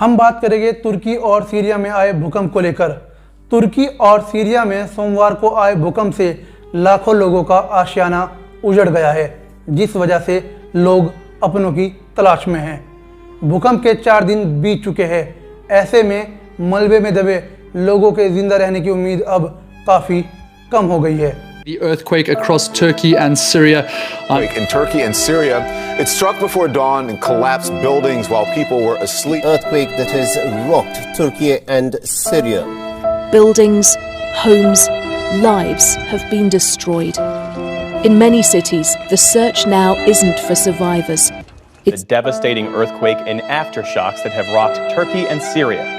हम बात करेंगे तुर्की और सीरिया में आए भूकंप को लेकर। तुर्की और सीरिया में सोमवार को आए भूकंप से लाखों लोगों का आशियाना उजड़ गया है, जिस वजह से लोग अपनों की तलाश में हैं। भूकंप के 4 दिन बीत चुके हैं। ऐसे में मलबे में दबे लोगों के जिंदा रहने की उम्मीद अब काफ़ी कम हो गई है। The earthquake across Turkey and Syria. In Turkey and Syria, it struck before dawn and collapsed buildings while people were asleep. Earthquake that has rocked Turkey and Syria. Buildings, homes, lives have been destroyed. In many cities, the search now isn't for survivors. The devastating earthquake and aftershocks that have rocked Turkey and Syria.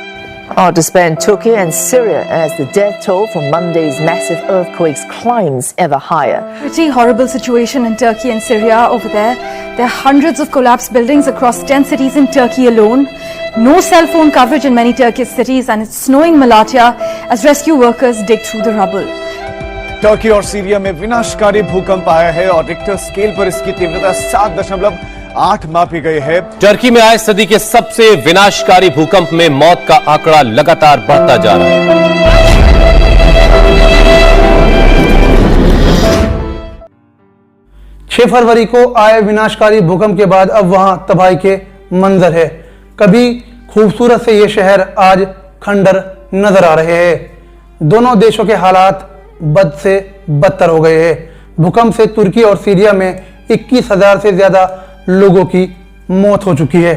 Despair in Turkey and Syria as the death toll from Monday's massive earthquakes climbs ever higher. Pretty horrible situation in Turkey and Syria over there. There are hundreds of collapsed buildings across 10 cities in Turkey alone. No cell phone coverage in many Turkish cities, and it's snowing Malatya as rescue workers dig through the rubble. Turkey और Syria में विनाशकारी भूकंप आया है और Richter scale पर इसकी तीव्रता 7.8 मापी गई है। टर्की में आए सदी के सबसे विनाशकारी भूकंप में मौत का आंकड़ा लगातार बढ़ता जा रहा है। 6 फरवरी को आए विनाशकारी भूकंप के बाद अब वहां तबाही के मंजर है। कभी खूबसूरत से ये शहर आज खंडर नजर आ रहे हैं। दोनों देशों के हालात बद से बदतर हो गए हैं। भूकंप से तुर्की और सीरिया में 21,000 से ज्यादा लोगों की मौत हो चुकी है।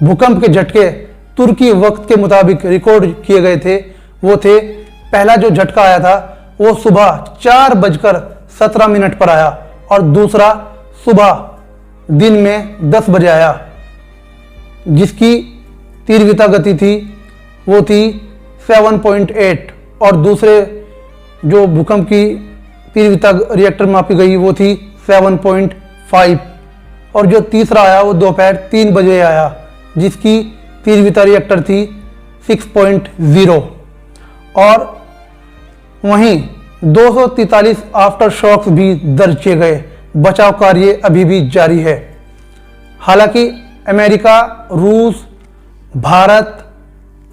भूकंप के झटके तुर्की वक्त के मुताबिक रिकॉर्ड किए गए थे। वो थे, पहला जो झटका आया था वो सुबह 4:17 पर आया और दूसरा सुबह दिन में 10 बजे आया, जिसकी तीव्रता गति थी वो थी 7.8 और दूसरे जो भूकंप की तीव्रता रिएक्टर मापी गई वो थी 7.5 और जो तीसरा आया वो दोपहर 3 बजे आया, जिसकी तीव्रता रिएक्टर थी 6.0 और वहीं 243 आफ्टर शॉक्स भी दर्ज किए गए। बचाव कार्य अभी भी जारी है। हालांकि अमेरिका, रूस, भारत,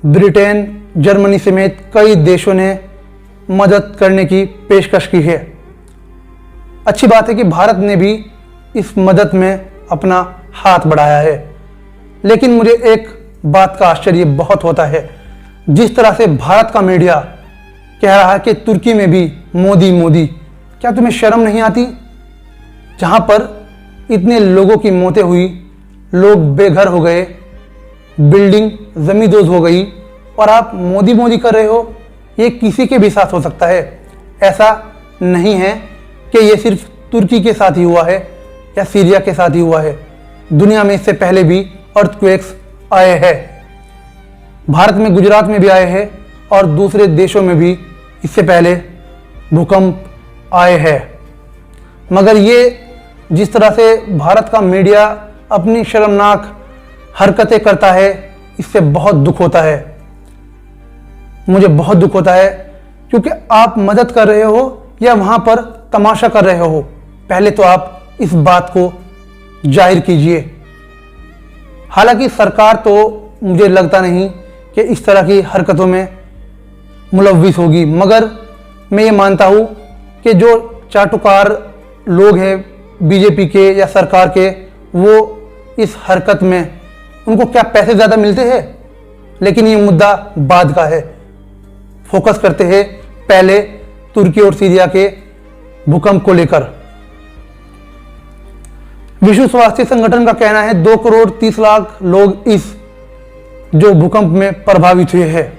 ब्रिटेन, जर्मनी समेत कई देशों ने मदद करने की पेशकश की है। अच्छी बात है कि भारत ने भी इस मदद में अपना हाथ बढ़ाया है। लेकिन मुझे एक बात का आश्चर्य बहुत होता है, जिस तरह से भारत का मीडिया कह रहा है कि तुर्की में भी मोदी मोदी। क्या तुम्हें शर्म नहीं आती? जहां पर इतने लोगों की मौतें हुई, लोग बेघर हो गए, बिल्डिंग जमींदोज हो गई और आप मोदी मोदी कर रहे हो। ये किसी के भी साथ हो सकता है। ऐसा नहीं है कि ये सिर्फ तुर्की के साथ ही हुआ है या सीरिया के साथ ही हुआ है। दुनिया में इससे पहले भी अर्थक्वेक्स आए हैं। भारत में, गुजरात में भी आए हैं और दूसरे देशों में भी इससे पहले भूकंप आए हैं। मगर ये जिस तरह से भारत का मीडिया अपनी शर्मनाक हरकतें करता है, इससे बहुत दुख होता है। मुझे बहुत दुख होता है, क्योंकि आप मदद कर रहे हो या वहां पर तमाशा कर रहे हो, पहले तो आप इस बात को जाहिर कीजिए। हालांकि सरकार तो मुझे लगता नहीं कि इस तरह की हरकतों में मुलव्विस होगी, मगर मैं ये मानता हूँ कि जो चाटुकार लोग हैं बीजेपी के या सरकार के, वो इस हरकत में उनको क्या पैसे ज़्यादा मिलते हैं? लेकिन ये मुद्दा बाद का है। फोकस करते हैं पहले तुर्की और सीरिया के भूकंप को लेकर। विश्व स्वास्थ्य संगठन का कहना है 2 करोड़ 30 लाख लोग इस जो भूकंप में प्रभावित हुए हैं।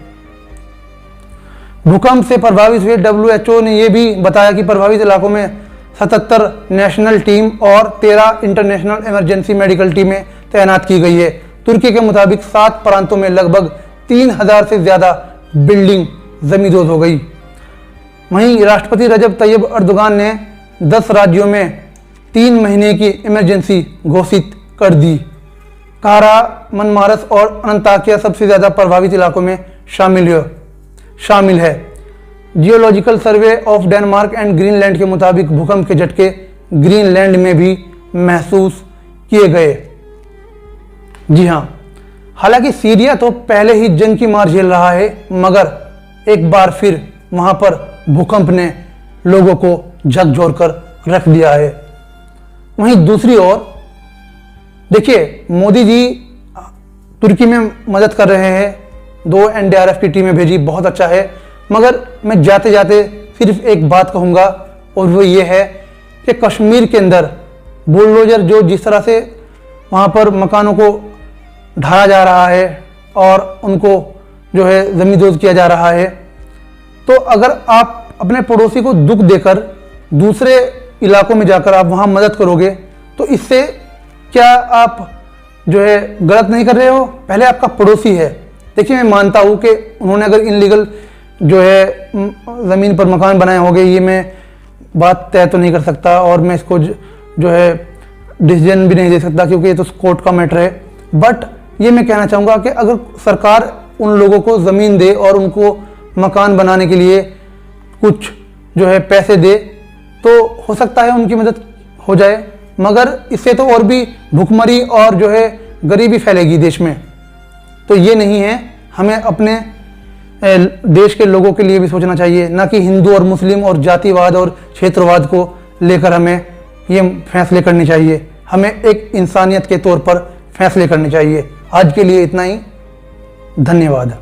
भूकंप से प्रभावित हुए WHO ने यह भी बताया कि प्रभावित इलाकों में 77 नेशनल टीम और 13 इंटरनेशनल इमरजेंसी मेडिकल टीमें तैनात की गई है। तुर्की के मुताबिक 7 प्रांतों में लगभग 3000 से ज्यादा बिल्डिंग जमींदोज हो गई। वहीं राष्ट्रपति रजब तैयब अर्दोगान ने 10 राज्यों में 3 महीने की इमरजेंसी घोषित कर दी। कारा, मनमारस और अनंताकिया सबसे ज्यादा प्रभावित इलाकों में शामिल है। Geological survey of Denmark and Greenland के मुताबिक भूकंप के झटके ग्रीनलैंड में भी महसूस किए गए। जी हाँ, हालांकि सीरिया तो पहले ही जंग की मार झेल रहा है, मगर एक बार फिर वहां पर भूकंप ने लोगों को झकझोर कर रख दिया है। वहीं दूसरी ओर देखिए, मोदी जी तुर्की में मदद कर रहे हैं, 2 NDRF की टीमें भेजी, बहुत अच्छा है। मगर मैं जाते जाते सिर्फ एक बात कहूँगा, और वो ये है कि कश्मीर के अंदर बुलडोजर जो जिस तरह से वहाँ पर मकानों को ढाया जा रहा है और उनको जो है ज़मींदोज़ किया जा रहा है, तो अगर आप अपने पड़ोसी को दुख देकर दूसरे इलाकों में जाकर आप वहाँ मदद करोगे, तो इससे क्या आप जो है गलत नहीं कर रहे हो? पहले आपका पड़ोसी है। देखिए, मैं मानता हूँ कि उन्होंने अगर इनलीगल जो है ज़मीन पर मकान बनाए होंगे, ये मैं बात तय तो नहीं कर सकता और मैं इसको जो है डिसीजन भी नहीं दे सकता, क्योंकि ये तो कोर्ट का मैटर है। बट ये मैं कहना चाहूँगा कि अगर सरकार उन लोगों को ज़मीन दे और उनको मकान बनाने के लिए कुछ जो है पैसे दे, तो हो सकता है उनकी मदद हो जाए। मगर इससे तो और भी भुखमरी और जो है गरीबी फैलेगी देश में। तो ये नहीं है, हमें अपने देश के लोगों के लिए भी सोचना चाहिए, ना कि हिंदू और मुस्लिम और जातिवाद और क्षेत्रवाद को लेकर हमें ये फैसले करने चाहिए। हमें एक इंसानियत के तौर पर फैसले करने चाहिए। आज के लिए इतना ही, धन्यवाद।